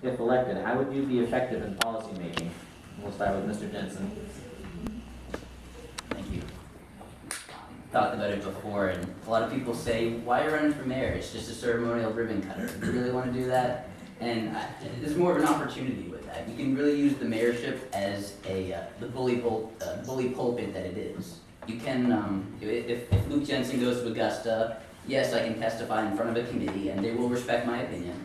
If elected, how would you be effective in policy making? We'll start with Mr. Jensen. Thank you. Talked about it before, and a lot of people say, why are you running for mayor? It's just a ceremonial ribbon cutter. Do you really want to do that? And there's more of an opportunity with that. You can really use the mayorship as the bully pulpit that it is. You can, if Luke Jensen goes to Augusta, yes, I can testify in front of a committee, and they will respect my opinion.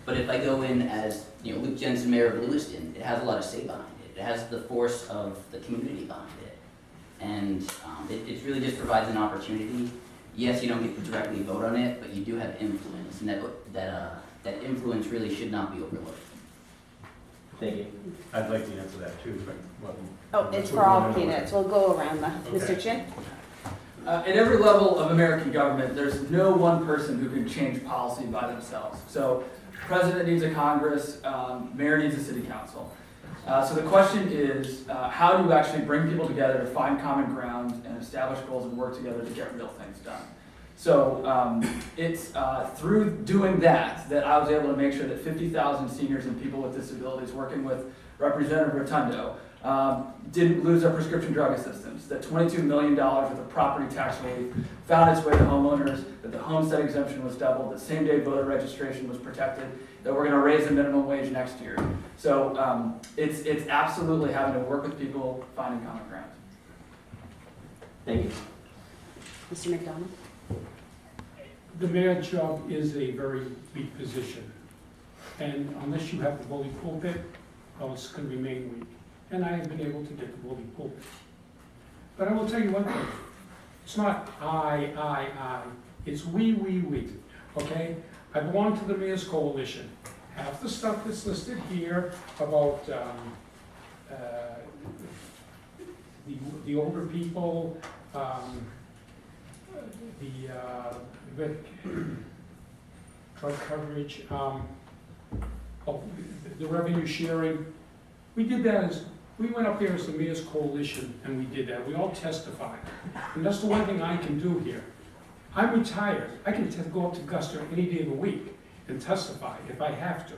But if I go in as Luke Jensen, mayor of Lewiston, it has a lot of say behind it. It has the force of the community behind it. And it really just provides an opportunity. Yes, you don't get to directly vote on it, but you do have influence, and that influence really should not be overlooked. Thank you. I'd like to answer that too, but It's for all candidates. We'll go around. Okay. Mr. Chin? At every level of American government, there's no one person who can change policy by themselves. So, president needs a Congress, mayor needs a city council. So the question is, how do you actually bring people together to find common ground and establish goals and work together to get real things done? So it's through doing that I was able to make sure that 50,000 seniors and people with disabilities, working with Representative Rotundo, didn't lose their prescription drug assistance, that $22 million worth of property tax relief found its way to homeowners, that the homestead exemption was doubled, that same-day voter registration was protected, that we're going to raise the minimum wage next year. So it's absolutely having to work with people, finding common ground. Thank you. Mr. Macdonald? The mayor's job is a very weak position. And unless you have the bully pulpit, well, it's going to remain weak. And I have been able to get the bully pulpit. But I will tell you one thing. It's not I. It's we. Okay? I belong to the Mayor's Coalition. Half the stuff that's listed here about the older people, the drug coverage, the revenue sharing. We did that as, we went up there as the Mayor's Coalition and we did that. We all testified. And that's the one thing I can do here. I'm retired. I can go up to Augusta any day of the week and testify if I have to.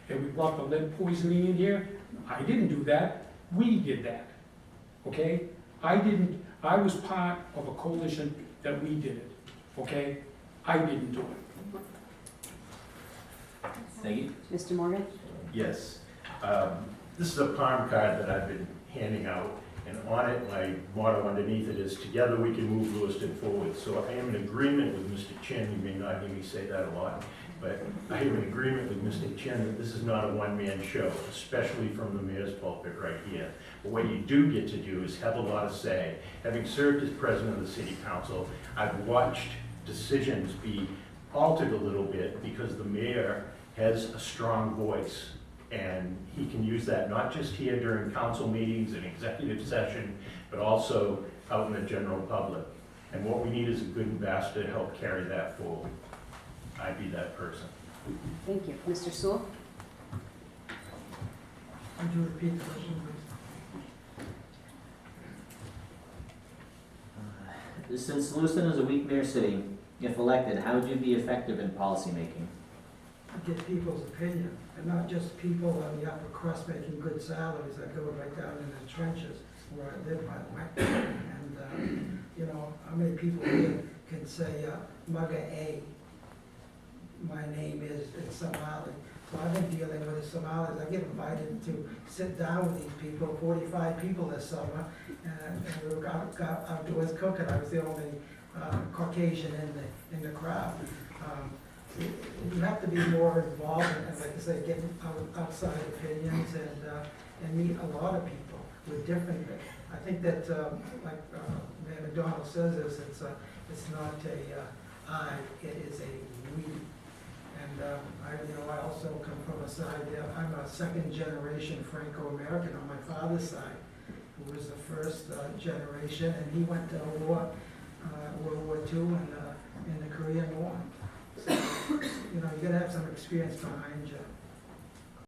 And we brought the lead poisoning in here. I didn't do that. We did that. Okay? I was part of a coalition that we did it. Okay? I didn't do it. Thank you. Mr. Morgan? yes. This is a palm card that I've been handing out, and on it, my motto underneath it is, together we can move Lewiston forward. So I am in agreement with Mr. Chin. You may not hear me say that a lot, but I am in agreement with Mr. Chin that this is not a one-man show, especially from the mayor's pulpit right here. But what you do get to do is have a lot of say. Having served as president of the city council, I've watched decisions be altered a little bit because the mayor has a strong voice. And he can use that not just here during council meetings and executive session, but also out in the general public. And what we need is a good ambassador to help carry that forward. I'd be that person. Thank you. Mr. Soule? Would you repeat the question, please? Since Lewiston is a weak mayor city, if elected, how would you be effective in policy making? Get people's opinion, and not just people on the upper crust making good salaries that go right down in the trenches where I live, by the way. And, how many people here can say, Mugga A, my name is Somali. So I've been dealing with the Somalis. I get invited to sit down with these people, 45 people this summer, and we were outdoors cooking. I was the only Caucasian in the crowd. You have to be more involved and, like I say, get outside opinions and meet a lot of people with different. I think that, like Mayor Macdonald says, it's not a I, it is a we. And I also come from a side. I'm a second generation Franco-American on my father's side, who was the first generation, and he went to war, World War II and in the Korean War. So, you gotta have some experience behind you.